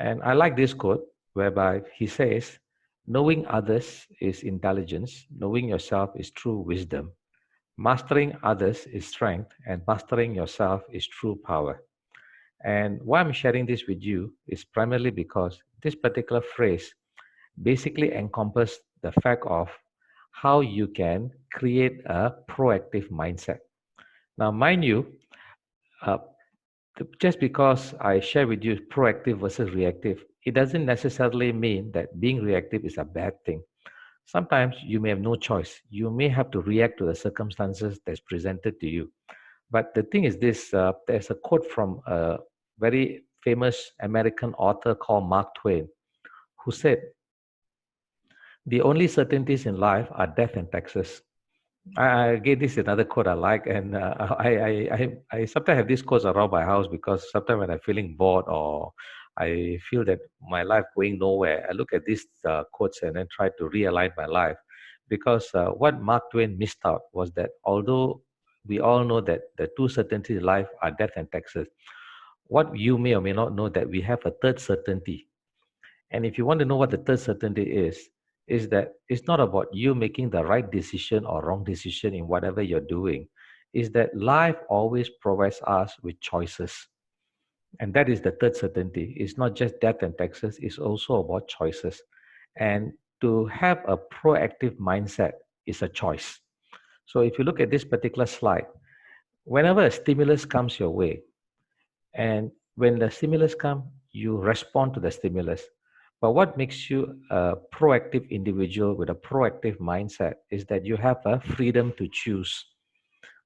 And I like this quote whereby he says, knowing others is intelligence, knowing yourself is true wisdom, mastering others is strength, and mastering yourself is true power. And why I'm sharing this with you is primarily because this particular phrase basically encompasses the fact of how you can create a proactive mindset. Now, mind you, uh, just because I share with you proactive versus reactive, it doesn't necessarily mean that being reactive is a bad thing. Sometimes you may have no choice. You may have to react to the circumstances that's presented to you. But the thing is this, there's a quote from a very famous American author called Mark Twain, who said, the only certainties in life are death and taxes. Again, this is another quote I like, and I sometimes have these quotes around my house because sometimes when I'm feeling bored or I feel that my life going nowhere, I look at these quotes and then try to realign my life. Because what Mark Twain missed out was that although we all know that the two certainties in life are death and taxes, what you may or may not know that we have a third certainty. And if you want to know what the third certainty is that it's not about you making the right decision or wrong decision in whatever you're doing. Is that life always provides us with choices. And that is the third certainty. It's not just death and taxes, it's also about choices. And to have a proactive mindset is a choice. So if you look at this particular slide, whenever a stimulus comes your way, and when the stimulus comes, you respond to the stimulus. But what makes you a proactive individual with a proactive mindset is that you have a freedom to choose.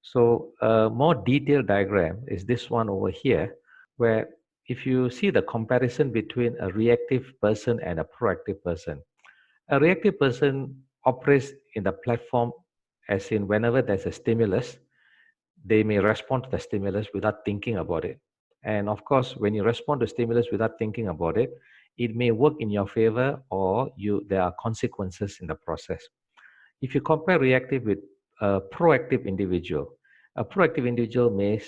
So a more detailed diagram is this one over here, where if you see the comparison between a reactive person and a proactive person, a reactive person operates in the platform as in whenever there's a stimulus, they may respond to the stimulus without thinking about it. And of course, when you respond to stimulus without thinking about it, it may work in your favor or there are consequences in the process. If you compare reactive with a proactive individual, a proactive individual may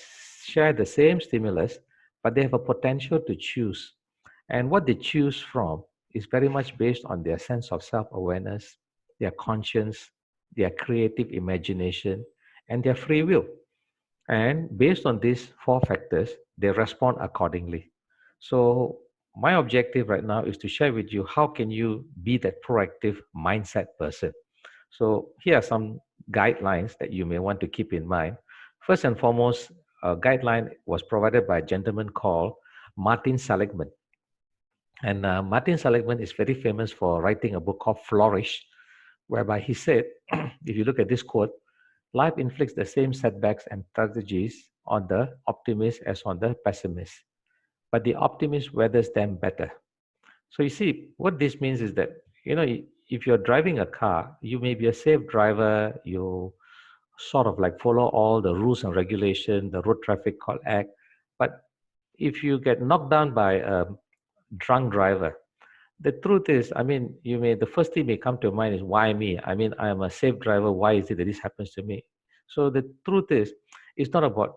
share the same stimulus, but they have a potential to choose. And what they choose from is very much based on their sense of self-awareness, their conscience, their creative imagination, and their free will. And based on these four factors, they respond accordingly. So my objective right now is to share with you how can you be that proactive mindset person. So here are some guidelines that you may want to keep in mind. First and foremost, a guideline was provided by a gentleman called Martin Seligman. And Martin Seligman is very famous for writing a book called Flourish, whereby he said, if you look at this quote, life inflicts the same setbacks and tragedies on the optimist as on the pessimist, but the optimist weathers them better. So you see, what this means is that, if you're driving a car, you may be a safe driver, you sort of like follow all the rules and regulation, the road traffic act. But if you get knocked down by a drunk driver, the truth is, the first thing may come to your mind is, why me? I am a safe driver. Why is it that this happens to me? So the truth is, it's not about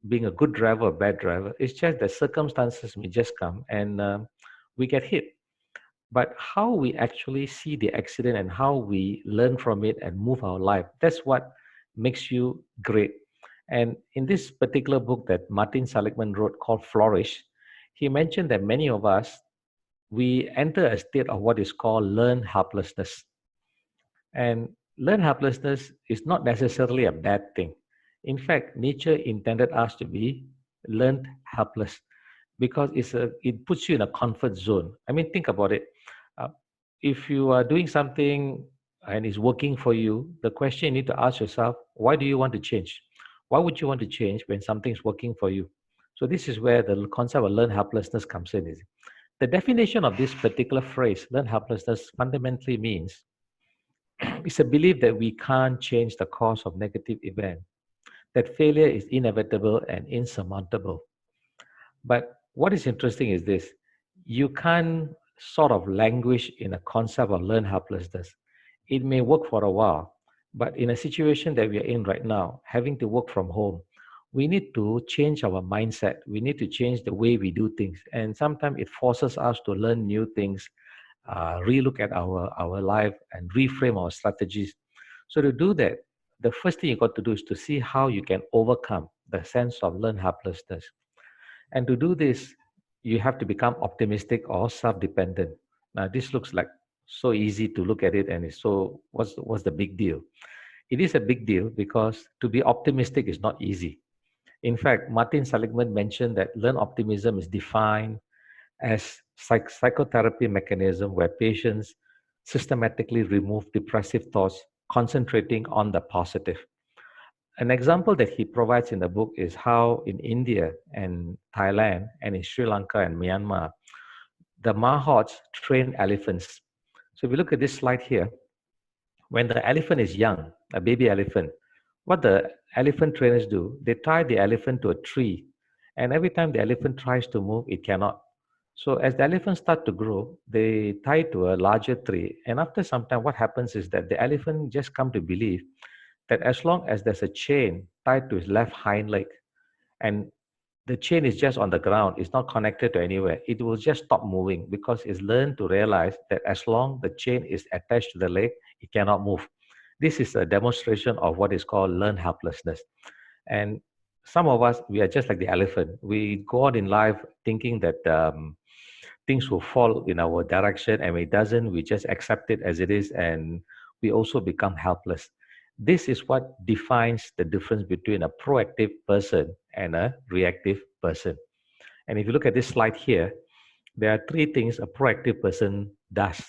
being a good driver or bad driver. It's just that circumstances may just come and we get hit. But how we actually see the accident and how we learn from it and move our life, that's what makes you great. And in this particular book that Martin Seligman wrote called Flourish, he mentioned that many of us, we enter a state of what is called learned helplessness. And learned helplessness is not necessarily a bad thing. In fact, nature intended us to be learned helpless because it puts you in a comfort zone. Think about it. Uh, if you are doing something and it's working for you, the question you need to ask yourself, why do you want to change? Why would you want to change when something is working for you? So this is where the concept of learned helplessness comes in. The definition of this particular phrase, learned helplessness, fundamentally means it's a belief that we can't change the course of negative event, that failure is inevitable and insurmountable. But what is interesting is this, you can't sort of languish in a concept of learned helplessness. It may work for a while, but in a situation that we are in right now, having to work from home, we need to change our mindset. We need to change the way we do things. And sometimes it forces us to learn new things, relook at our life, and reframe our strategies. So to do that, the first thing you got to do is to see how you can overcome the sense of learn helplessness. And to do this, you have to become optimistic or self-dependent. Now, this looks like so easy to look at it, and it's so what's the big deal? It is a big deal because to be optimistic is not easy. In fact, Martin Seligman mentioned that learned optimism is defined as psychotherapy mechanism where patients systematically remove depressive thoughts, concentrating on the positive. An example that he provides in the book is how in India and Thailand and in Sri Lanka and Myanmar, the Mahots train elephants. So if you look at this slide here, when the elephant is young, a baby elephant, what the elephant trainers do, they tie the elephant to a tree. And every time the elephant tries to move, it cannot. So as the elephants start to grow, they tie it to a larger tree. And after some time, what happens is that the elephant just come to believe that as long as there's a chain tied to his left hind leg and the chain is just on the ground, it's not connected to anywhere, it will just stop moving because it's learned to realize that as long the chain is attached to the leg, it cannot move. This is a demonstration of what is called learned helplessness. And some of us, we are just like the elephant. We go on in life thinking that things will fall in our direction, and when it doesn't, we just accept it as it is, and we also become helpless. This is what defines the difference between a proactive person and a reactive person. And if you look at this slide here, there are three things a proactive person does.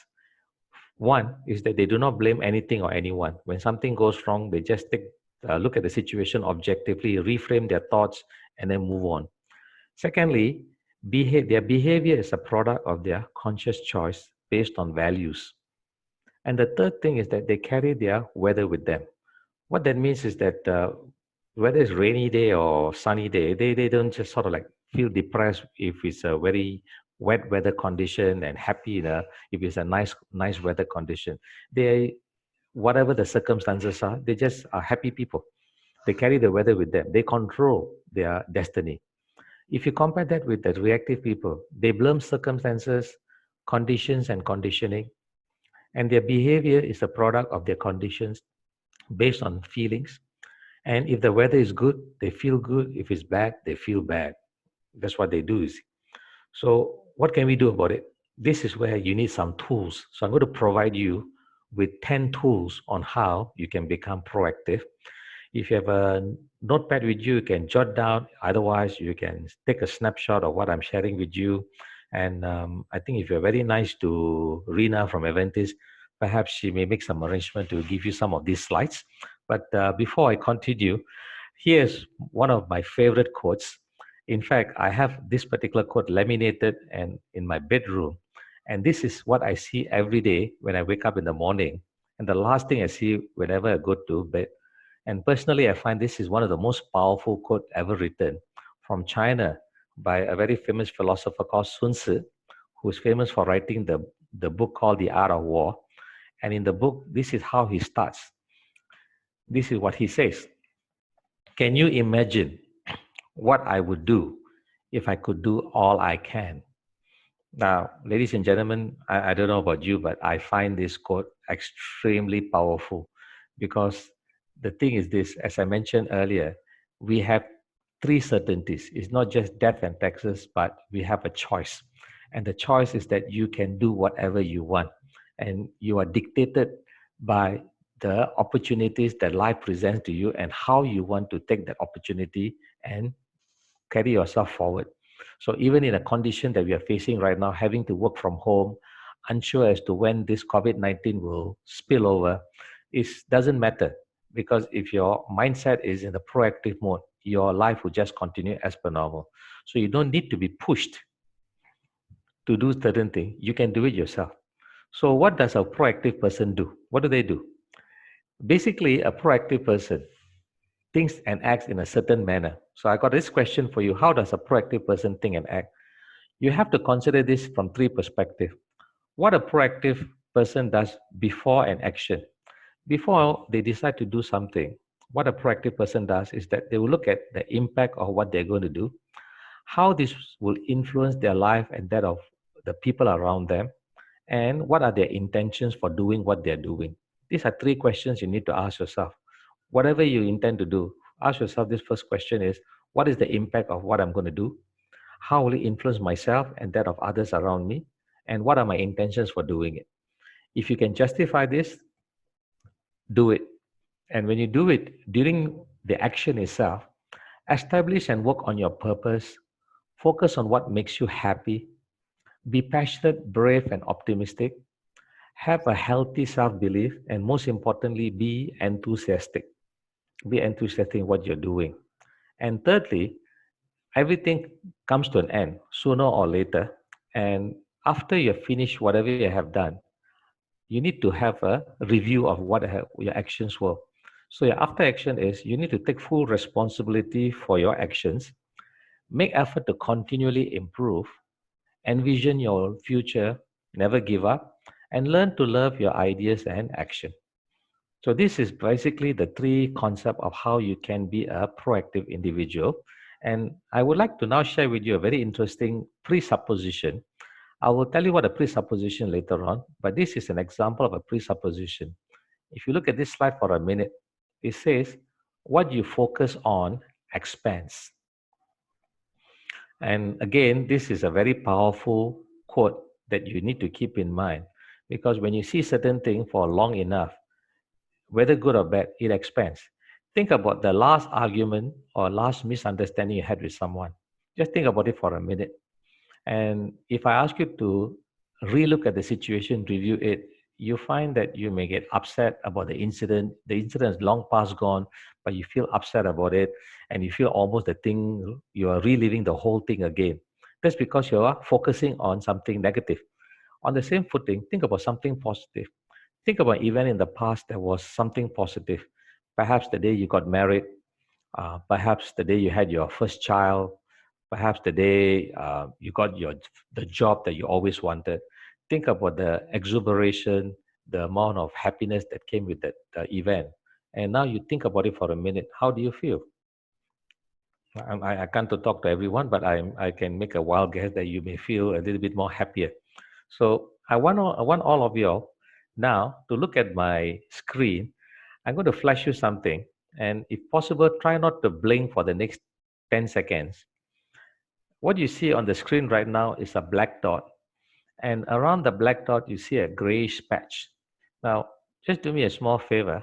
One is that they do not blame anything or anyone. When something goes wrong, they just take a look at the situation objectively, reframe their thoughts, and then move on. Secondly, their behavior is a product of their conscious choice based on values. And the third thing is that they carry their weather with them. What that means is that whether it's rainy day or sunny day, they don't just sort of like feel depressed if it's a very wet weather condition and happy if it's a nice weather condition. They, whatever the circumstances are, they just are happy people. They carry the weather with them. They control their destiny. If you compare that with the reactive people, they blame circumstances, conditions, and conditioning, and their behavior is a product of their conditions based on feelings. And if the weather is good, they feel good. If it's bad, they feel bad. That's what they do. So, what can we do about it? This is where you need some tools. So, I'm going to provide you with 10 tools on how you can become proactive. If you have a notepad with you, you can jot down. Otherwise, you can take a snapshot of what I'm sharing with you. And I think if you're very nice to Rina from Aventis, perhaps she may make some arrangement to give you some of these slides. But before I continue, here's one of my favorite quotes. In fact, I have this particular quote laminated and in my bedroom. And this is what I see every day when I wake up in the morning. And the last thing I see whenever I go to bed. And personally, I find this is one of the most powerful quotes ever written from China by a very famous philosopher called Sun Tzu, who is famous for writing the book called The Art of War. And in the book, this is how he starts. This is what he says. Can you imagine what I would do if I could do all I can? Now, ladies and gentlemen, I don't know about you, but I find this quote extremely powerful because the thing is this, as I mentioned earlier, we have three certainties. It's not just death and taxes, but we have a choice. And the choice is that you can do whatever you want. And you are dictated by the opportunities that life presents to you and how you want to take that opportunity and carry yourself forward. So even in a condition that we are facing right now, having to work from home, unsure as to when this COVID-19 will spill over, it doesn't matter because if your mindset is in the proactive mode, your life will just continue as per normal. So you don't need to be pushed to do certain things. You can do it yourself. So what does a proactive person do? What do they do? Basically, a proactive person thinks and acts in a certain manner. So I got this question for you. How does a proactive person think and act? You have to consider this from three perspectives. What a proactive person does before an action. Before they decide to do something, what a proactive person does is that they will look at the impact of what they're going to do, how this will influence their life and that of the people around them, and what are their intentions for doing what they're doing. These are three questions you need to ask yourself. Whatever you intend to do, ask yourself this first question is, what is the impact of what I'm going to do? How will it influence myself and that of others around me? And what are my intentions for doing it? If you can justify this, do it. And when you do it during the action itself, establish and work on your purpose, focus on what makes you happy, be passionate, brave, and optimistic, have a healthy self belief, and most importantly, be enthusiastic. Be enthusiastic in what you're doing. And thirdly, everything comes to an end sooner or later. And after you have finished whatever you have done, you need to have a review of what your actions were. So your after action is you need to take full responsibility for your actions, make effort to continually improve, envision your future, never give up, and learn to love your ideas and action. So this is basically the three concept of how you can be a proactive individual. And I would like to now share with you a very interesting presupposition. I will tell you what a presupposition later on, but this is an example of a presupposition. If you look at this slide for a minute, it says, what you focus on expands. And again, this is a very powerful quote that you need to keep in mind because when you see certain thing for long enough, whether good or bad, it expands. Think about the last argument or last misunderstanding you had with someone. Just think about it for a minute. And if I ask you to relook at the situation, review it, you find that you may get upset about the incident. The incident is long past gone, but you feel upset about it and you feel almost the thing, you are reliving the whole thing again. That's because you are focusing on something negative. On the same footing, think about something positive. Think about an event in the past that was something positive. Perhaps the day you got married, perhaps the day you had your first child, perhaps the day you got the job that you always wanted. Think about the exuberation, the amount of happiness that came with that event. And now you think about it for a minute. How do you feel? I can't talk to everyone, but I can make a wild guess that you may feel a little bit more happier. So I want all of you all now to look at my screen. I'm going to flash you something. And if possible, try not to blink for the next 10 seconds. What you see on the screen right now is a black dot. And around the black dot, you see a grayish patch. Now, just do me a small favor.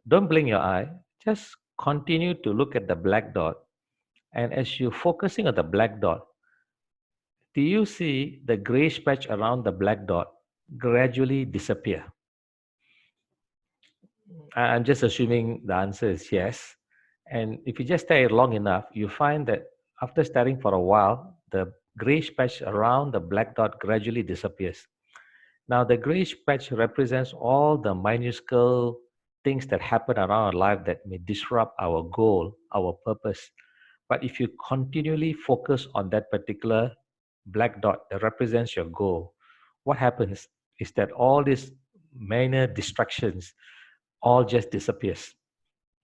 Don't blink your eye. Just continue to look at the black dot. And as you're focusing on the black dot, do you see the grayish patch around the black dot gradually disappear? I'm just assuming the answer is yes. And if you just stare long enough, you find that after staring for a while, the grayish patch around the black dot gradually disappears. Now, the grayish patch represents all the minuscule things that happen around our life that may disrupt our goal, our purpose. But if you continually focus on that particular black dot that represents your goal, what happens is that all these minor distractions all just disappears.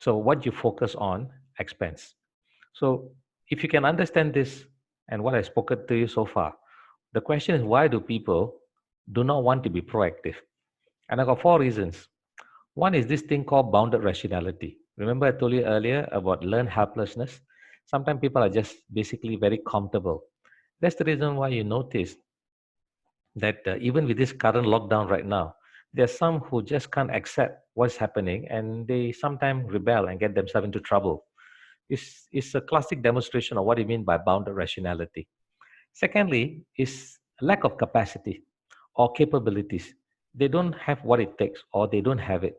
So what you focus on expands. So if you can understand this and what I've spoken to you so far, the question is why do people do not want to be proactive? And I got four reasons. One is this thing called bounded rationality. Remember I told you earlier about learned helplessness? Sometimes people are just basically very comfortable. That's the reason why you notice that even with this current lockdown right now, there's some who just can't accept what's happening and they sometimes rebel and get themselves into trouble. It's a classic demonstration of what you mean by bounded rationality. Secondly, is lack of capacity or capabilities. They don't have what it takes or they don't have it.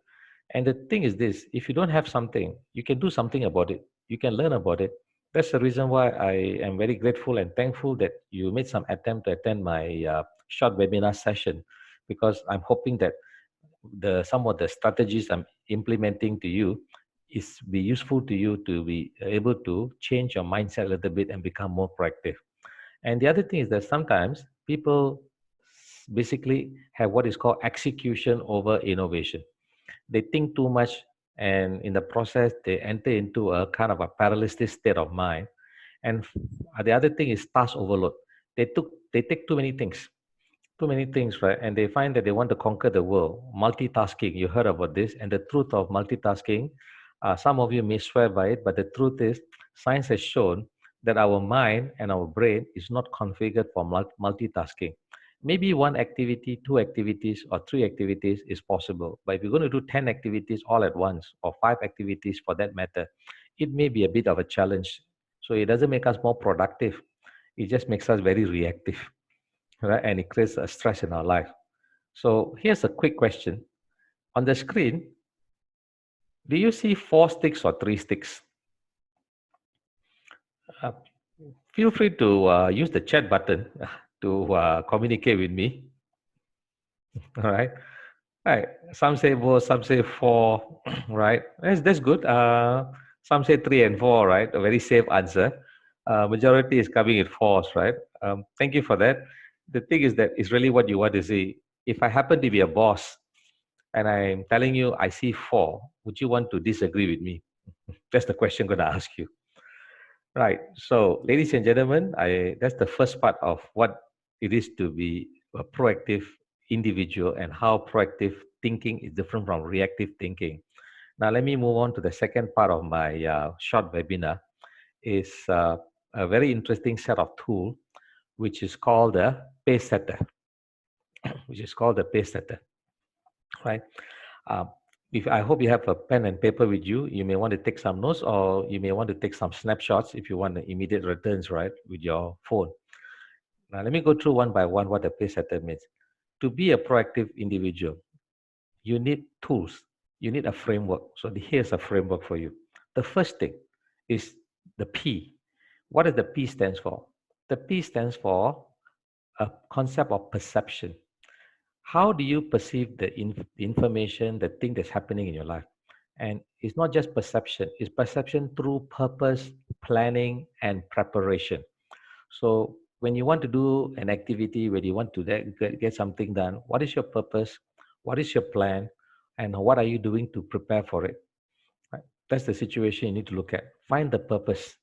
And the thing is this, if you don't have something, you can do something about it. You can learn about it. That's the reason why I am very grateful and thankful that you made some attempt to attend my short webinar session because I'm hoping that some of the strategies I'm implementing to you is be useful to you to be able to change your mindset a little bit and become more proactive. And the other thing is that sometimes people basically have what is called execution over innovation. They think too much And in the process, they enter into a kind of a paralysis state of mind. And the other thing is task overload. They take too many things, right? And they find that they want to conquer the world. Multitasking, you heard about this. And the truth of multitasking, some of you may swear by it, but the truth is, science has shown that our mind and our brain is not configured for multitasking. Maybe one activity, two activities, or three activities is possible. But if you're going to do 10 activities all at once, or five activities for that matter, it may be a bit of a challenge. So it doesn't make us more productive. It just makes us very reactive, right? And it creates a stress in our life. So here's a quick question. On the screen, do you see 4 sticks or 3 sticks? Uh, Feel free to use the chat button to communicate with me. All right. Right. Some say both, some say four, right? That's good. Some say three and four, right? A very safe answer. Majority is coming with fours, right? Thank you for that. The thing is that it's really what you want to see. If I happen to be a boss and I'm telling you I see four, would you want to disagree with me? That's the question I'm going to ask you. Right. So, ladies and gentlemen, that's the first part of what it is to be a proactive individual and how proactive thinking is different from reactive thinking. Now, let me move on to the second part of my short webinar. Is a very interesting set of tools, which is called the pace setter, which is called the pace setter. Right. Um, if I hope you have a pen and paper with you, you may want to take some notes, or you may want to take some snapshots if you want the immediate returns, right, with your phone. Now, let me go through one by one what the pace setter means. To be a proactive individual, you need tools, you need a framework. So here's a framework for you. The first thing is the P. What does the P stands for? The P stands for a concept of perception. How do you perceive the information, the thing that's happening in your life? And it's not just perception, it's perception through purpose, planning, and preparation. So when you want to do an activity, when you want to get something done, what is your purpose? What is your plan? And what are you doing to prepare for it? Right? That's the situation you need to look at. Find the purpose,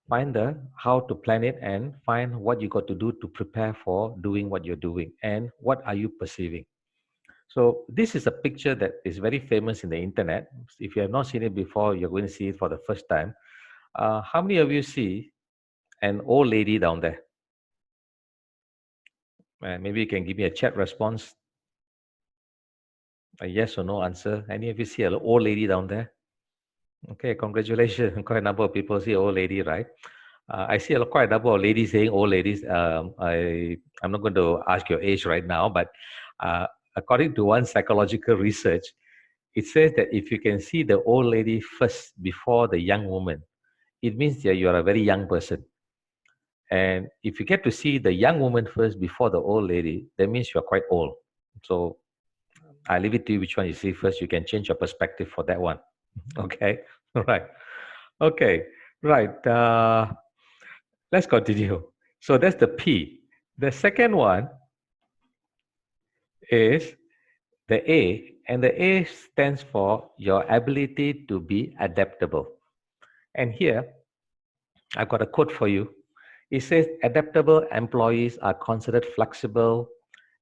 find the how to plan it, and find what you got to do to prepare for doing what you're doing, and what are you perceiving. So this is a picture that is very famous in the internet. If you have not seen it before, you're going to see it for the first time. How many of you see an old lady down there? Maybe you can give me a chat response, a yes or no answer. Any of you see an old lady down there? Okay, congratulations. Quite a number of people see old lady, right? I see quite a number of ladies saying old ladies. I'm not going to ask your age right now, but uh, according to one psychological research, it says that if you can see the old lady first before the young woman, it means that you are a very young person. And if you get to see the young woman first before the old lady, that means you're quite old. So I leave it to you which one you see first. You can change your perspective for that one. Okay. Right. Okay. Right. Let's continue. So that's the P. The second one is the A, and the A stands for your ability to be adaptable. And here, I've got a quote for you. It says, adaptable employees are considered flexible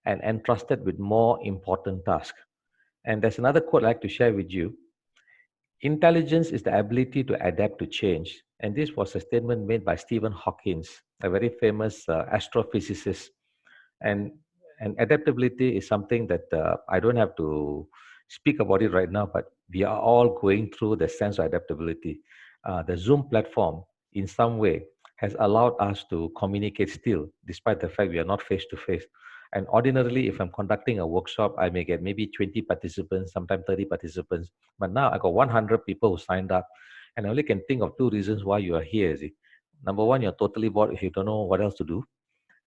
and entrusted with more important tasks. And there's another quote I'd like to share with you. Intelligence is the ability to adapt to change. And this was a statement made by Stephen Hawking, a very famous astrophysicist. And, and adaptability is something that I don't have to speak about it right now, but we are all going through the sense of adaptability. The Zoom platform, in some way, has allowed us to communicate still, despite the fact we are not face to face. And ordinarily, if I'm conducting a workshop, I may get maybe 20 participants, sometimes 30 participants. But now I got 100 people who signed up, and I only can think of two reasons why you are here. See? Number one, you're totally bored if you don't know what else to do.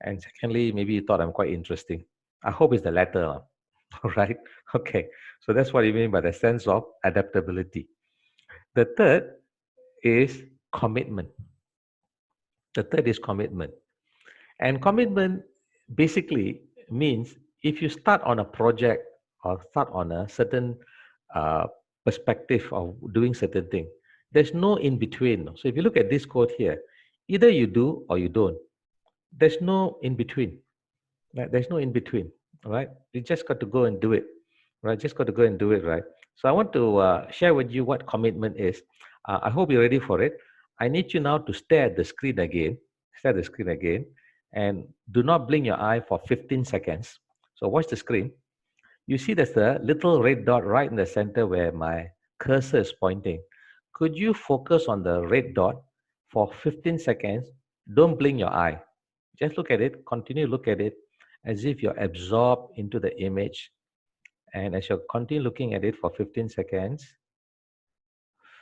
And secondly, maybe you thought I'm quite interesting. I hope it's the latter. All right. Okay. So that's what you mean by the sense of adaptability. The third is commitment. The third is commitment. And commitment basically means if you start on a project or start on a certain uh, perspective of doing certain thing. There's no in between. So if you look at this quote here, either you do or you don't. There's no in between. Right? There's no in between. All right. You just got to go and do it. Right. Just got to go and do it. Right. So I want to share with you what commitment is. I hope you're ready for it. I need you now to stare at the screen again. Stare at the screen again, and do not blink your eye for 15 seconds. So watch the screen. You see there's a little red dot right in the center where my cursor is pointing. Could you focus on the red dot for 15 seconds? Don't blink your eye. Just look at it, continue to look at it as if you're absorbed into the image. And as you continue looking at it for 15 seconds,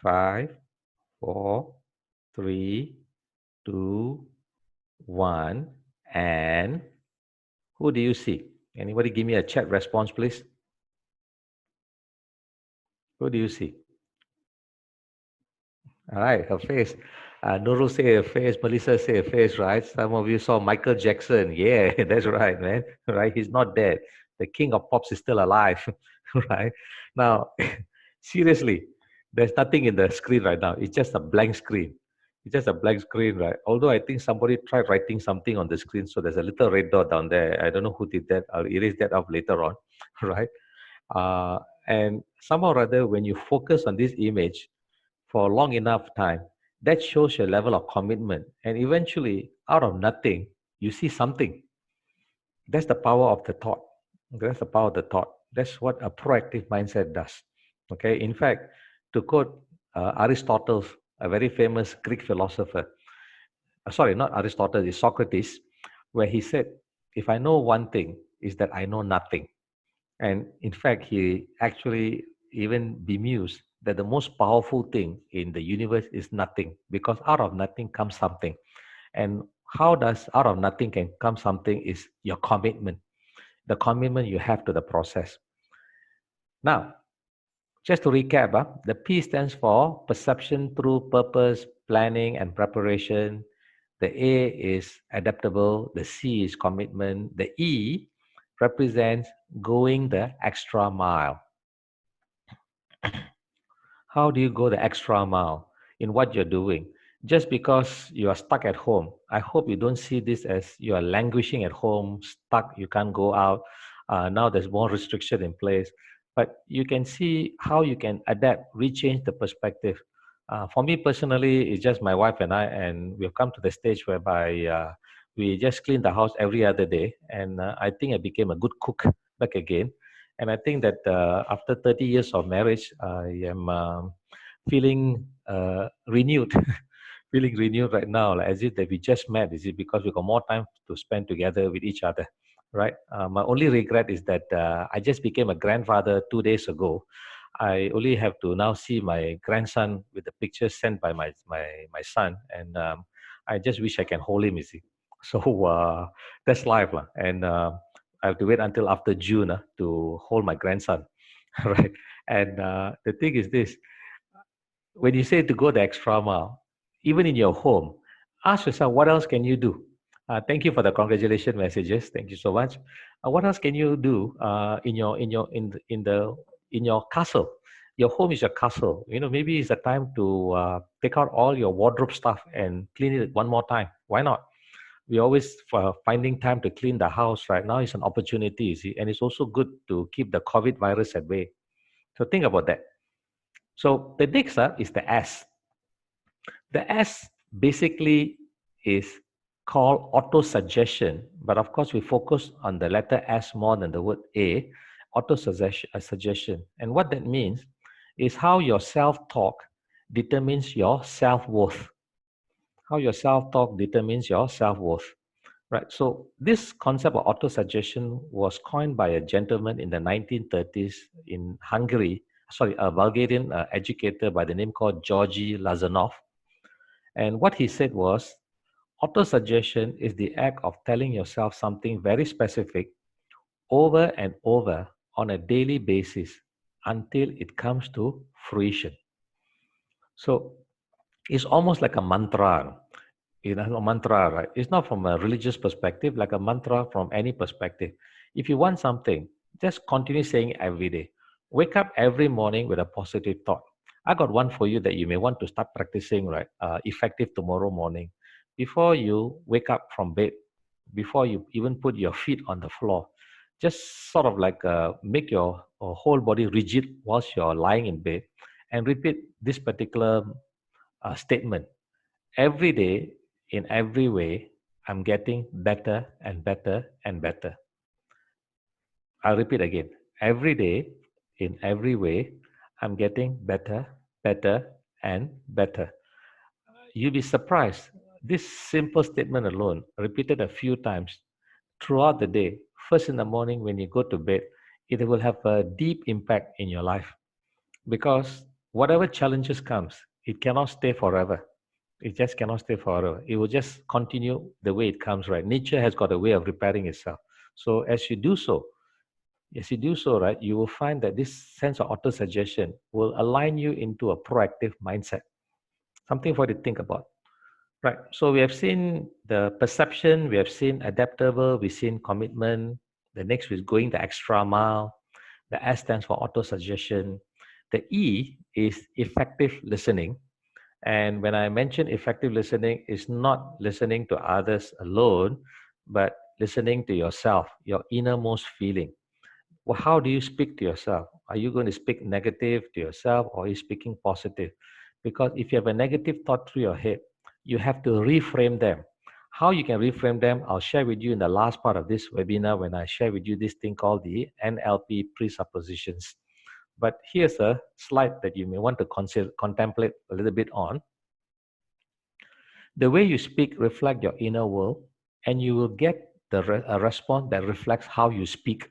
5, 4, 3, 2, 1, and who do you see? Anybody give me a chat response, please? Who do you see? All right, her face. Nurul say her face, Melissa say her face, right? Some of you saw Michael Jackson. Yeah, that's right, man. Right? He's not dead. The king of pops is still alive, right? Now, seriously, there's nothing in the screen right now. It's just a blank screen. It's just a blank screen, right? Although I think somebody tried writing something on the screen, so there's a little red dot down there. I don't know who did that. I'll erase that off later on, right? And somehow or other, when you focus on this image, for long enough time, that shows your level of commitment. And eventually, out of nothing, you see something. That's the power of the thought. That's the power of the thought. That's what a proactive mindset does. Okay. In fact, to quote Aristotle, a very famous Greek philosopher, sorry, not Aristotle, it's Socrates, where he said, if I know one thing, is that I know nothing. And in fact, he actually even bemused that the most powerful thing in the universe is nothing, because out of nothing comes something. And how does out of nothing can come something is your commitment, the commitment you have to the process. Now, just to recap, the P stands for perception through purpose, planning, and preparation. The A is adaptable. The C is commitment. The E represents going the extra mile. How do you go the extra mile in what you're doing? Just because you are stuck at home, I hope you don't see this as you are languishing at home, stuck, you can't go out. Now there's more restriction in place. But you can see how you can adapt, rechange the perspective. For me personally, it's just my wife and I, and we've come to the stage whereby we just clean the house every other day. And I think I became a good cook back again. And I think that after 30 years of marriage, I am feeling renewed, feeling renewed right now, like as if that we just met. Is it because we got more time to spend together with each other, right? My only regret is that I just became a grandfather 2 days ago. I only have to now see my grandson with the pictures sent by my son, and I just wish I can hold him. You see, so that's life, lah. And I have to wait until after June to hold my grandson, right? And the thing is this: when you say to go the extra mile, even in your home, ask yourself what else can you do. Thank you for the congratulation messages. Thank you so much. What else can you do in your castle? Your home is your castle. You know, maybe it's a time to take out all your wardrobe stuff and clean it one more time. Why not? We always finding time to clean the house. Right now is an opportunity, you see, and it's also good to keep the COVID virus at bay. So think about that. So the next up is the S. The S basically is called auto-suggestion, but of course we focus on the letter S more than the word A, auto-suggestion. And what that means is how your self-talk determines your self-worth. How your self-talk determines your self-worth. Right. So this concept of auto-suggestion was coined by a gentleman in the 1930s in Hungary. Sorry, a Bulgarian educator by the name called Georgy Lazanov. And what he said was, auto-suggestion is the act of telling yourself something very specific over and over on a daily basis until it comes to fruition. So it's almost like a mantra. You know, a mantra, right? It's not from a religious perspective, like a mantra from any perspective. If you want something, just continue saying it every day. Wake up every morning with a positive thought. I got one for you that you may want to start practicing, right? Effective tomorrow morning. Before you wake up from bed, before you even put your feet on the floor, just sort of like make your whole body rigid whilst you're lying in bed and repeat this particular statement. Every day, in every way, I'm getting better and better and better. I'll repeat again. Every day, in every way, I'm getting better, better, and better. You'll be surprised. This simple statement alone, repeated a few times throughout the day, first in the morning when you go to bed, it will have a deep impact in your life because whatever challenges comes, it cannot stay forever. It just cannot stay forever. It will just continue the way it comes, right? Nature has got a way of repairing itself. So as you do so, right, you will find that this sense of auto-suggestion will align you into a proactive mindset. Something for you to think about. Right. So we have seen the perception, we have seen adaptable, we've seen commitment. The next is going the extra mile. The S stands for auto-suggestion. The E is effective listening. And when I mention effective listening, it's not listening to others alone, but listening to yourself, your innermost feeling. Well, how do you speak to yourself? Are you going to speak negative to yourself or are you speaking positive? Because if you have a negative thought through your head, you have to reframe them. How you can reframe them, I'll share with you in the last part of this webinar when I share with you this thing called the NLP presuppositions. But here's a slide that you may want to contemplate a little bit on. The way you speak reflects your inner world, and you will get a response that reflects how you speak.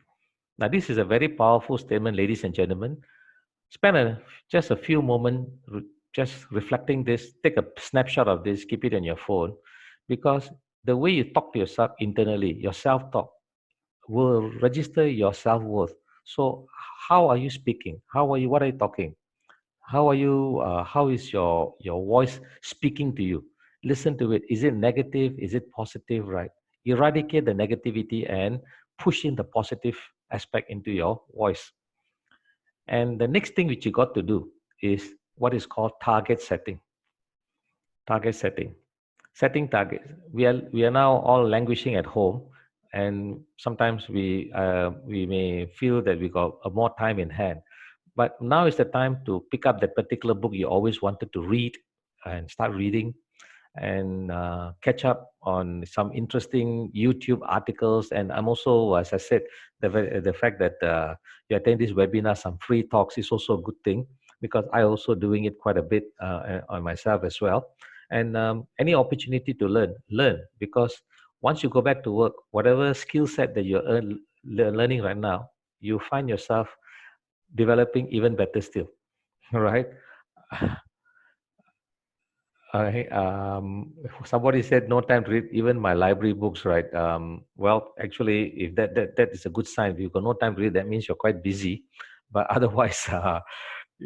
Now, this is a very powerful statement, ladies and gentlemen. Spend just a few moments just reflecting this. Take a snapshot of this, keep it on your phone, because the way you talk to yourself internally, your self talk, will register your self worth. So, how are you speaking? How are you? What are you talking? How are you? How is your voice speaking to you? Listen to it. Is it negative? Is it positive? Right. Eradicate the negativity and push in the positive aspect into your voice. And the next thing which you got to do is what is called target setting. Target setting. Setting targets. We are now all languishing at home, and sometimes we may feel that we got more time in hand. But now is the time to pick up that particular book you always wanted to read and start reading and catch up on some interesting YouTube articles. And I'm also, as I said, the fact that you attend this webinar, some free talks is also a good thing because I also doing it quite a bit on myself as well. And any opportunity to learn because once you go back to work, whatever skill set that you're learning right now, you find yourself developing even better still, right? Somebody said no time to read even my library books, right? Well, actually, if that is a good sign. If you've got no time to read, that means you're quite busy. But otherwise,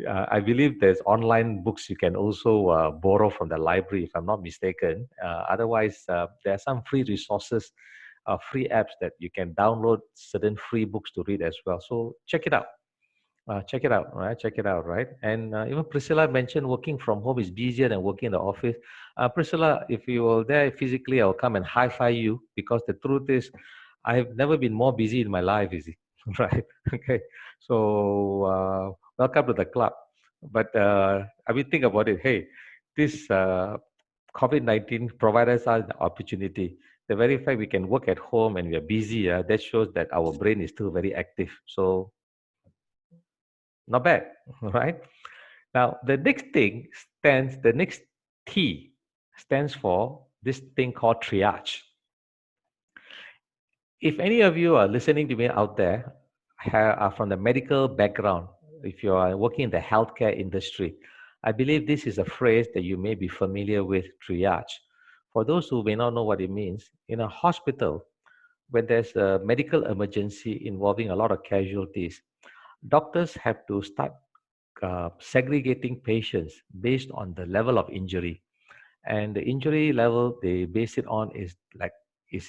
I believe there's online books you can also borrow from the library, if I'm not mistaken. Otherwise, there are some free resources, free apps that you can download certain free books to read as well. So check it out. Check it out, right? Check it out, right? And even Priscilla mentioned working from home is easier than working in the office. Priscilla, if you were there physically, I'll come and high-five you because the truth is, I have never been more busy in my life, is it? Right? Okay. So welcome to the club. But I mean, think about it. Hey, this COVID-19 provides us the opportunity. The very fact we can work at home and we are busy, that shows that our brain is still very active. So not bad, right? Now, the next T stands for this thing called triage. If any of you are listening to me out there, are from the medical background, if you are working in the healthcare industry, I believe this is a phrase that you may be familiar with, triage. For those who may not know what it means, in a hospital, when there's a medical emergency involving a lot of casualties, doctors have to start segregating patients based on the level of injury. And the injury level they base it on is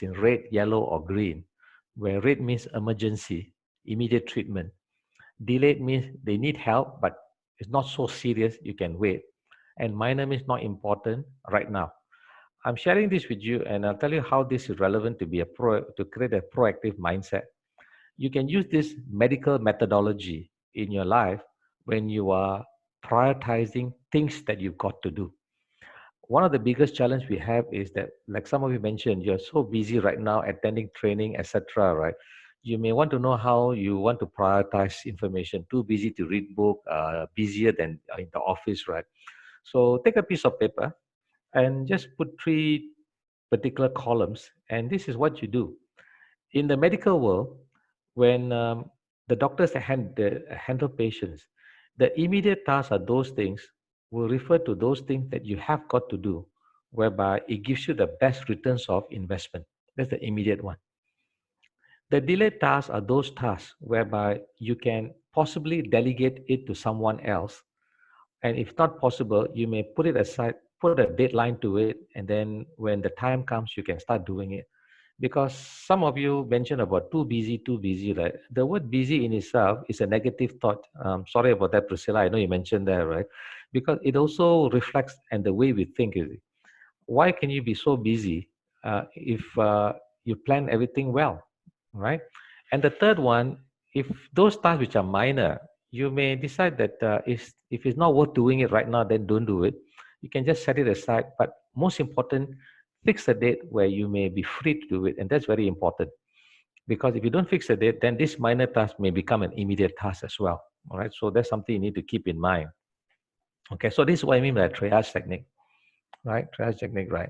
in red, yellow, or green, where red means emergency, immediate treatment. Delayed means they need help, but it's not so serious, you can wait. And minor means not important right now. I'm sharing this with you, and I'll tell you how this is relevant to be to create a proactive mindset. You can use this medical methodology in your life when you are prioritizing things that you've got to do. One of the biggest challenge we have is that, like some of you mentioned, you're so busy right now attending training, etc., right? You may want to know how you want to prioritize information. Too busy to read book, busier than in the office, right? So take a piece of paper and just put three particular columns, and this is what you do. In the medical world, when the doctors handle patients, the immediate tasks are those things will refer to those things that you have got to do, whereby it gives you the best returns of investment. That's the immediate one. The delayed tasks are those tasks whereby you can possibly delegate it to someone else. And if not possible, you may put it aside, put a deadline to it, and then when the time comes, you can start doing it. Because some of you mentioned about too busy, right? The word busy in itself is a negative thought. Sorry about that, Priscilla. I know you mentioned that, right? Because it also reflects and the way we think. Why can you be so busy if you plan everything well, right? And the third one, if those tasks which are minor, you may decide that if it's not worth doing it right now, then don't do it. You can just set it aside. But most important, fix a date where you may be free to do it, and that's very important. Because if you don't fix a date, then this minor task may become an immediate task as well. All right, so that's something you need to keep in mind. Okay, so this is what I mean by triage technique, right? Triage technique, right?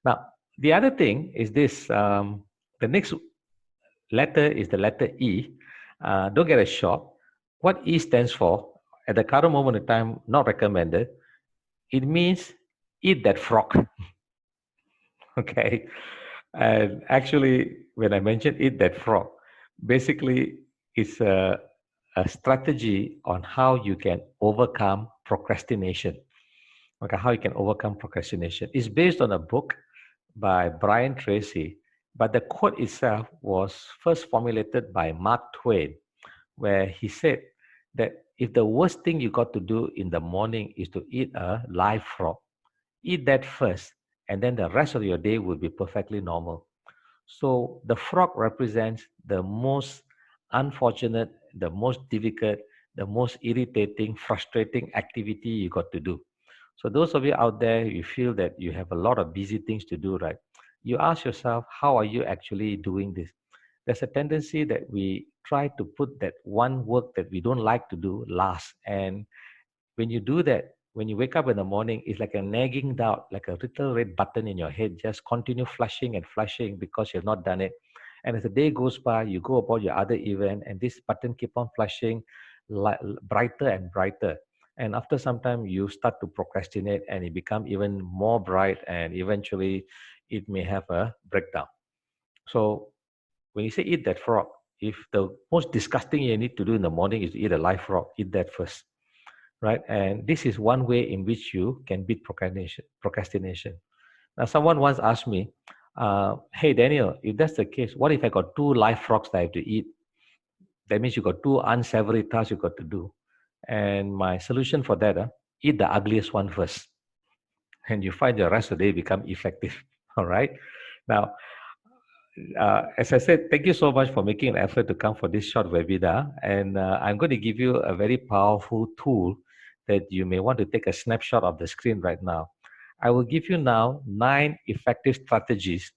Now, the other thing is this. The next letter is the letter E. Don't get a shock. What E stands for, at the current moment in time, not recommended. It means eat that frog. Okay. And actually, when I mentioned eat that frog, basically it's a strategy on how you can overcome procrastination. Okay, how you can overcome procrastination. It's based on a book by Brian Tracy, but the quote itself was first formulated by Mark Twain, where he said that if the worst thing you got to do in the morning is to eat a live frog, eat that first, and then the rest of your day will be perfectly normal. So the frog represents the most unfortunate, the most difficult, the most irritating, frustrating activity you got to do. So those of you out there, you feel that you have a lot of busy things to do, right? You ask yourself, how are you actually doing this? There's a tendency that we try to put that one work that we don't like to do last. And when you do that, when you wake up in the morning, it's like a nagging doubt, like a little red button in your head, just continue flushing and flushing because you've not done it. And as the day goes by, you go about your other event, and this button keep on flushing brighter and brighter. And after some time, you start to procrastinate, and it become even more bright, and eventually, it may have a breakdown. So when you say eat that frog, if the most disgusting you need to do in the morning is to eat a live frog, eat that first, right? And this is one way in which you can beat procrastination. Now, someone once asked me, "Hey Daniel, if that's the case, what if I got two live frogs that I have to eat? That means you got two unsavory tasks you got to do." And my solution for that, eat the ugliest one first, and you find the rest of the day become effective. All right. Now, as I said, thank you so much for making an effort to come for this short webinar. And I'm going to give you a very powerful tool that you may want to take a snapshot of the screen right now. I will give you now 9 effective strategies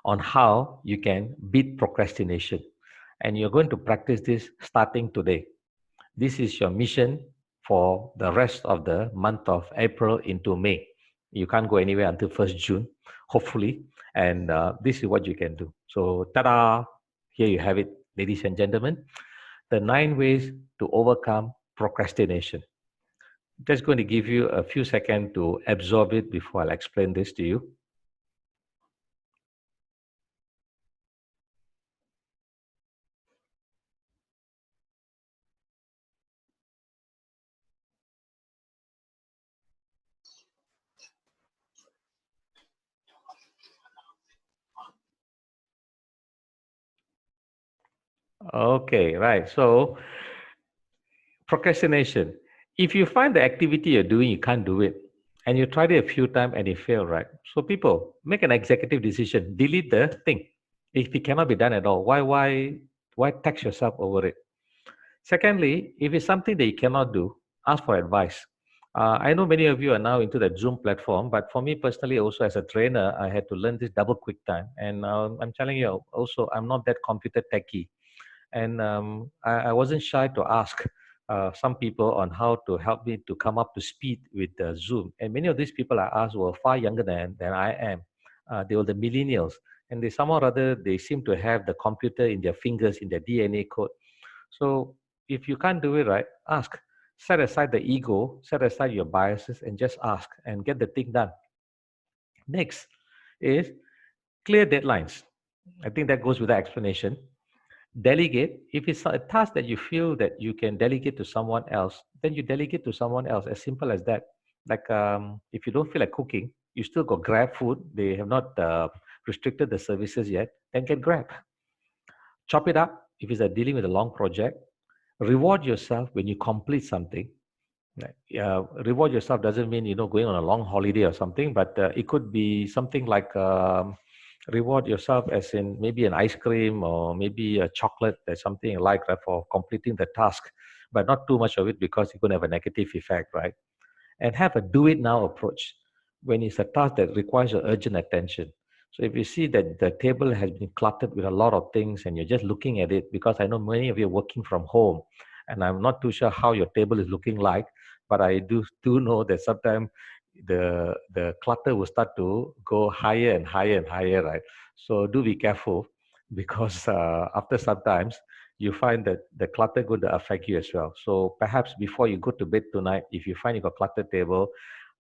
on how you can beat procrastination. And you're going to practice this starting today. This is your mission for the rest of the month of April into May. You can't go anywhere until 1st June, hopefully. And this is what you can do. So, ta-da! Here you have it, ladies and gentlemen. The 9 ways to overcome procrastination. Just going to give you a few seconds to absorb it before I'll explain this to you. Okay, right. So procrastination. If you find the activity you're doing, you can't do it, and you tried it a few times and you fail, right? So people make an executive decision, delete the thing. If it cannot be done at all, why tax yourself over it? Secondly, if it's something that you cannot do, ask for advice. I know many of you are now into the Zoom platform, but for me personally, also as a trainer, I had to learn this double quick time. And I'm telling you, also, I'm not that computer techie. And I wasn't shy to ask some people on how to help me to come up to speed with Zoom. And many of these people I asked were far younger than I am. They were the millennials. And they somehow or other, they seem to have the computer in their fingers, in their DNA code. So if you can't do it right, ask. Set aside the ego, set aside your biases, and just ask and get the thing done. Next is clear deadlines. I think that goes with the explanation. Delegate. If it's a task that you feel that you can delegate to someone else, then you delegate to someone else. As simple as that. Like if you don't feel like cooking, you still got Grab food. They have not restricted the services yet. Then get Grab. Chop it up. If it's dealing with a long project, reward yourself when you complete something. Right. Reward yourself doesn't mean going on a long holiday or something, but it could be something like reward yourself as in maybe an ice cream or maybe a chocolate. That's something you like, right, for completing the task, but not too much of it because you're going to have a negative effect, right? And have a do it now approach when it's a task that requires your urgent attention. So if you see that the table has been cluttered with a lot of things and you're just looking at it, because I know many of you are working from home and I'm not too sure how your table is looking like, but I do know that sometimes the clutter will start to go higher and higher and higher, right? So do be careful because after sometimes you find that the clutter going to affect you as well. So perhaps before you go to bed tonight, if you find you got cluttered table,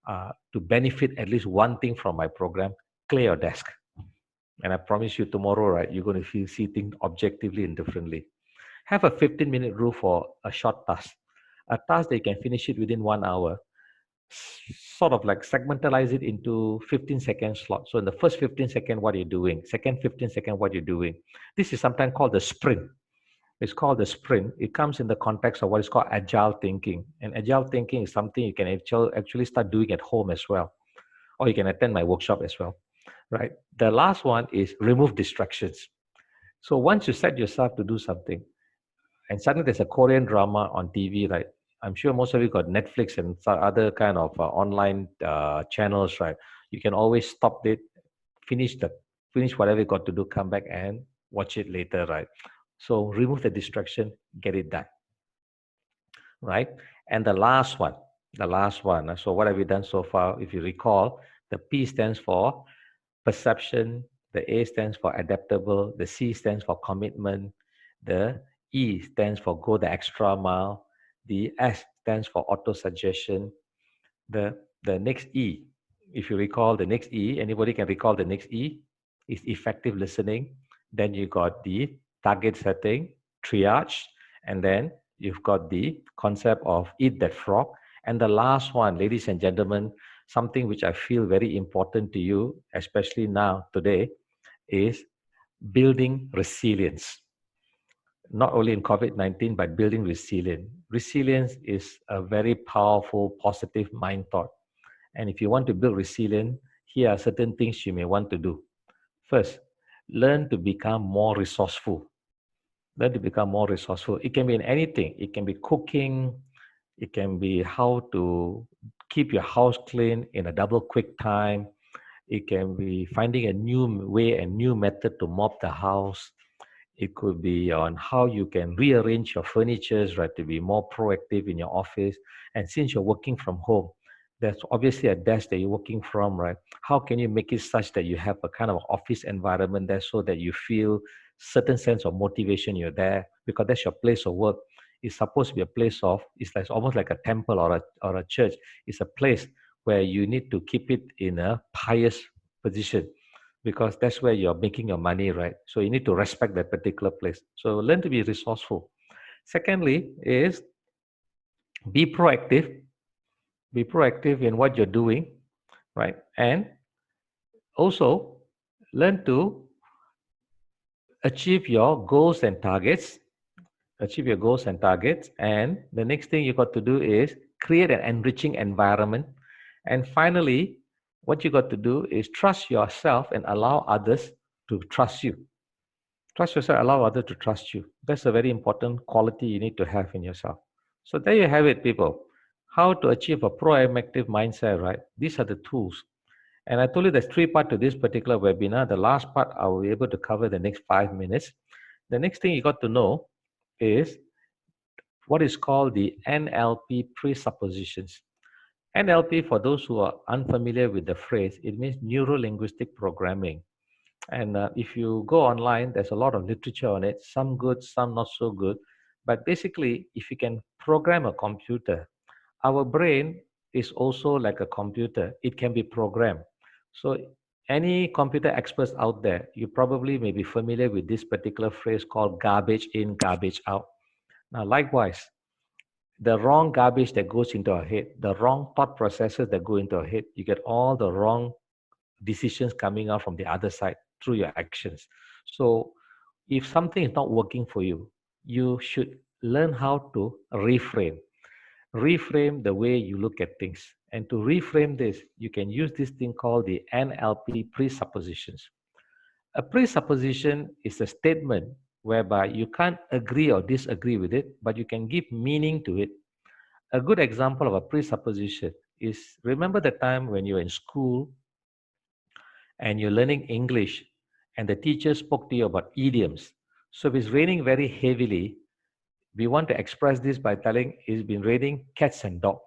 to benefit at least one thing from my program, clear your desk. And I promise you tomorrow, right, you're going to see things objectively and differently. Have a 15-minute rule for a short task, a task that you can finish it within 1 hour. Sort of like segmentalize it into 15-second slots. So in the first 15 seconds, what you're doing, second 15 seconds, what you're doing. This is sometimes called the sprint. It's called the sprint. It comes in the context of what is called agile thinking. And agile thinking is something you can actually start doing at home as well, or you can attend my workshop as well, right? The last one is remove distractions. So once you set yourself to do something, and suddenly there's a Korean drama on TV, right? I'm sure most of you got Netflix and some other kind of online channels, right? You can always stop it, finish the finish whatever you got to do, come back and watch it later, right? So remove the distraction, get it done, right? And the last one. So what have we done so far? If you recall, the P stands for perception, the A stands for adaptable, the C stands for commitment, the E stands for go the extra mile, the S stands for auto-suggestion, the next E, if you recall the next E, anybody can recall the next E, is effective listening. Then you got the target setting, triage, and then you've got the concept of eat that frog. And the last one, ladies and gentlemen, something which I feel very important to you, especially now, today, is building resilience. Not only in COVID-19, but building resilience. Resilience is a very powerful, positive mind thought. And if you want to build resilience, here are certain things you may want to do. First, learn to become more resourceful. Learn to become more resourceful. It can be in anything. It can be cooking. It can be how to keep your house clean in a double quick time. It can be finding a new way and new method to mop the house. It could be on how you can rearrange your furniture, right, to be more proactive in your office. And since you're working from home, there's obviously a desk that you're working from, right? How can you make it such that you have a kind of office environment there so that you feel certain sense of motivation you're there because that's your place of work. It's supposed to be a place of, it's like almost like a temple or a church. It's a place where you need to keep it in a pious position because that's where you're making your money, right? So you need to respect that particular place. So learn to be resourceful. Secondly is be proactive. Be proactive in what you're doing, right? And also learn to achieve your goals and targets achieve your goals and targets. And the next thing you got to do is create an enriching environment. And finally, what you got to do is trust yourself and allow others to trust you. Trust yourself, allow others to trust you. That's a very important quality you need to have in yourself. So there you have it, people. How to achieve a proactive mindset, right? These are the tools. And I told you there's three parts to this particular webinar. The last part I will be able to cover the next 5 minutes. The next thing you got to know is what is called the NLP presuppositions. NLP, for those who are unfamiliar with the phrase, it means neuro linguistic programming. And if you go online, there's a lot of literature on it, some good, some not so good. But basically, if you can program a computer, our brain is also like a computer, it can be programmed. So, any computer experts out there, you probably may be familiar with this particular phrase called garbage in, garbage out. Now, likewise, the wrong garbage that goes into our head, the wrong thought processes that go into our head, you get all the wrong decisions coming out from the other side through your actions. So if something is not working for you, you should learn how to reframe the way you look at things. And to reframe this, you can use this thing called the NLP presuppositions. A presupposition is a statement whereby you can't agree or disagree with it, but you can give meaning to it. A good example of a presupposition is, remember the time when you were in school and you're learning English and the teacher spoke to you about idioms. So if it's raining very heavily, we want to express this by telling it's been raining cats and dog.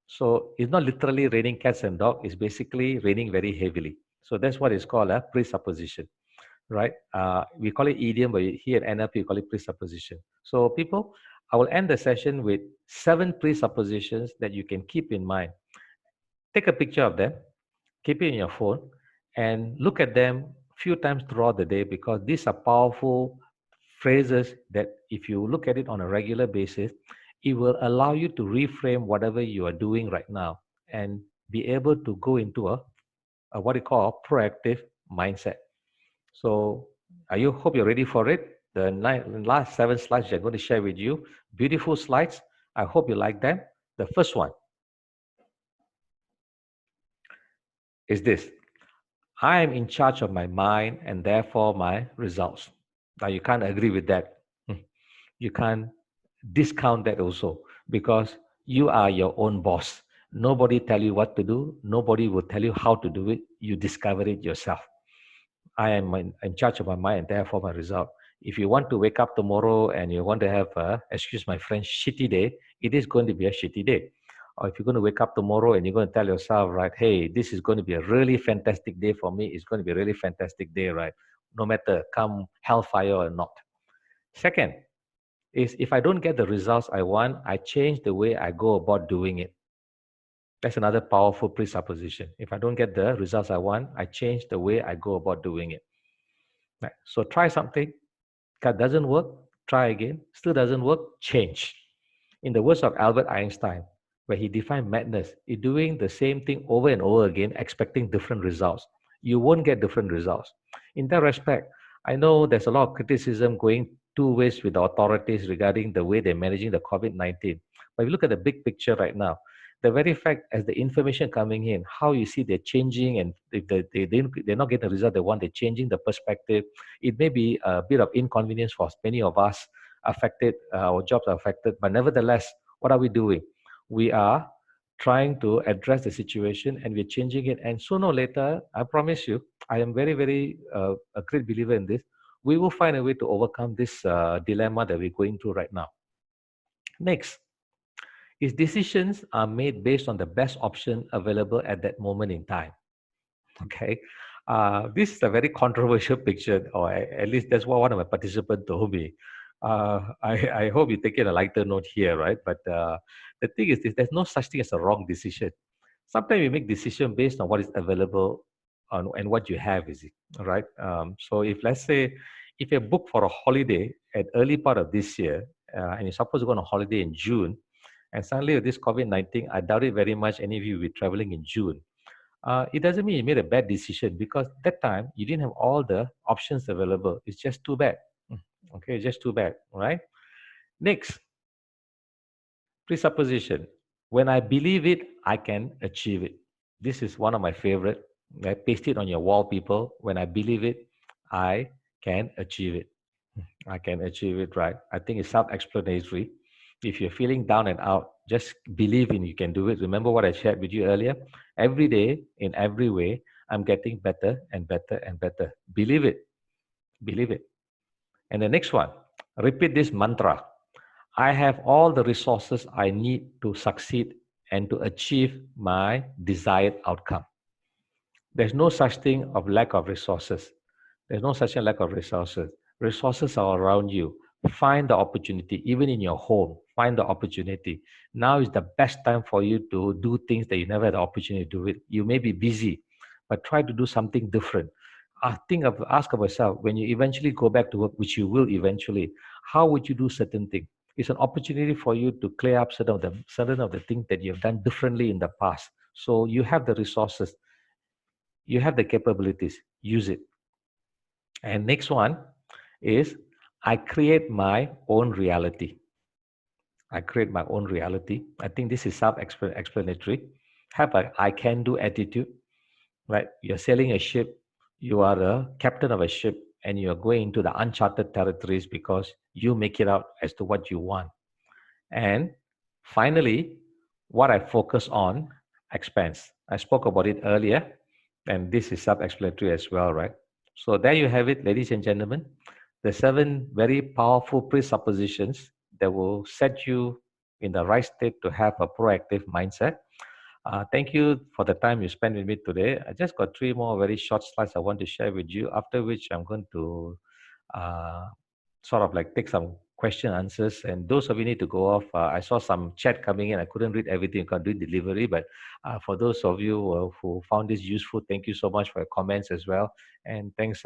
So it's not literally raining cats and dog, it's basically raining very heavily. So that's what is called a presupposition, right? We call it idiom, but here at NLP we call it presupposition. So people, I will end the session with 7 presuppositions that you can keep in mind. Take a picture of them, keep it in your phone, and look at them a few times throughout the day, because these are powerful phrases that if you look at it on a regular basis, it will allow you to reframe whatever you are doing right now and be able to go into a what you call a proactive mindset. So hope you're ready for it. The last 7 slides I'm going to share with you, beautiful slides. I hope you like them. The first one is this: I am in charge of my mind and therefore my results. Now, you can't agree with that. You can't discount that also, because you are your own boss. Nobody tell you what to do. Nobody will tell you how to do it. You discover it yourself. I am in charge of my mind and therefore my result. If you want to wake up tomorrow and you want to have excuse my French, shitty day, it is going to be a shitty day. Or if you're going to wake up tomorrow and you're going to tell yourself, right, hey, this is going to be a really fantastic day for me. It's going to be a really fantastic day, right? No matter come hellfire or not. Second is, if I don't get the results I want, I change the way I go about doing it. That's another powerful presupposition. If I don't get the results I want, I change the way I go about doing it. Right. So try something, that doesn't work, try again, still doesn't work, change. In the words of Albert Einstein, where he defined madness, is doing the same thing over and over again, expecting different results. You won't get different results. In that respect, I know there's a lot of criticism going two ways with the authorities regarding the way they're managing the COVID-19. But if you look at the big picture right now, the very fact as the information coming in, how you see they're changing, and if they're not getting the result they want, they're changing the perspective. It may be a bit of inconvenience for many of us affected, our jobs are affected, but nevertheless, what are we doing? We are trying to address the situation and we're changing it. And sooner or later, I promise you, I am very, very a great believer in this. We will find a way to overcome this dilemma that we're going through right now. Next, is decisions are made based on the best option available at that moment in time. Okay. This is a very controversial picture, or at least that's what one of my participants told me. I hope you take it a lighter note here, right? But the thing is this, there's no such thing as a wrong decision. Sometimes we make decision based on what is available and what you have, is it, all right? So if, let's say, if you're booked for a holiday at early part of this year, and you're supposed to go on a holiday in June, and suddenly with this COVID-19, I doubt it very much any of you will be traveling in June. It doesn't mean you made a bad decision, because that time you didn't have all the options available. It's just too bad. Okay, just too bad, right? Next, presupposition. When I believe it, I can achieve it. This is one of my favorite. Paste it on your wall, people. When I believe it, I can achieve it. I can achieve it, right? I think it's self-explanatory. If you're feeling down and out, just believe in you can do it. Remember what I shared with you earlier? Every day, in every way, I'm getting better and better and better. Believe it. Believe it. And the next one, repeat this mantra. I have all the resources I need to succeed and to achieve my desired outcome. There's no such thing of lack of resources. There's no such a lack of resources. Resources are around you. Find the opportunity, even in your home. Find the opportunity. Now is the best time for you to do things that you never had the opportunity to do it. You may be busy, but try to do something different. Ask of yourself when you eventually go back to work, which you will eventually. How would you do certain things? It's an opportunity for you to clear up certain of the things that you have done differently in the past. So you have the resources, you have the capabilities. Use it. And next one is I create my own reality. I create my own reality. I think this is self-explanatory. Have a I can do attitude, right? You're sailing a ship, you are a captain of a ship, and you're going into the uncharted territories because you make it out as to what you want. And finally, what I focus on expands. I spoke about it earlier, and this is self-explanatory as well, right? So there you have it, ladies and gentlemen. The 7 very powerful presuppositions that will set you in the right state to have a proactive mindset. Thank you for the time you spent with me today. I just got 3 more very short slides I want to share with you, after which I'm going to uh, sort of like take some question answers. And those of you need to go off. I saw some chat coming in. I couldn't read everything. I can't do delivery. But for those of you who found this useful, thank you so much for your comments as well. And thanks.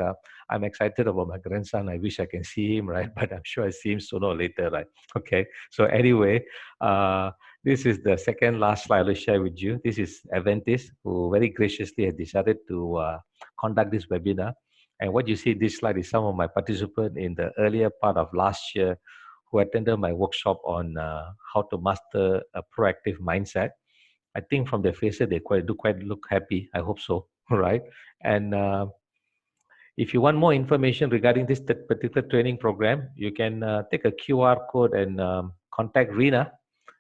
I'm excited about my grandson. I wish I can see him, right? But I'm sure I see him sooner or later, right? Okay. So anyway, this is the second last slide I'll share with you. This is Aventis, who very graciously has decided to conduct this webinar. And what you see this slide is some of my participants in the earlier part of last year who attended my workshop on how to master a proactive mindset. I think from their faces they quite look happy. I hope so, right? And if you want more information regarding this particular training program, you can take a QR code and contact Rina.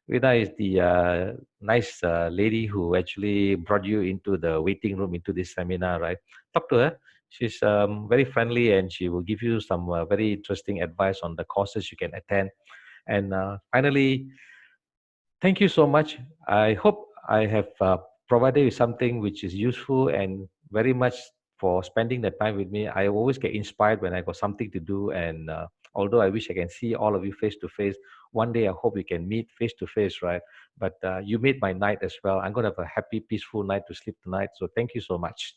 Rina is the nice lady who actually brought you into the waiting room into this seminar, right? Talk to her. She's very friendly and she will give you some very interesting advice on the courses you can attend. And finally, thank you so much. I hope I have provided you something which is useful and very much for spending the time with me. I always get inspired when I got something to do. And although I wish I can see all of you face to face, one day I hope we can meet face to face, right? But you made my night as well. I'm going to have a happy, peaceful night to sleep tonight. So thank you so much.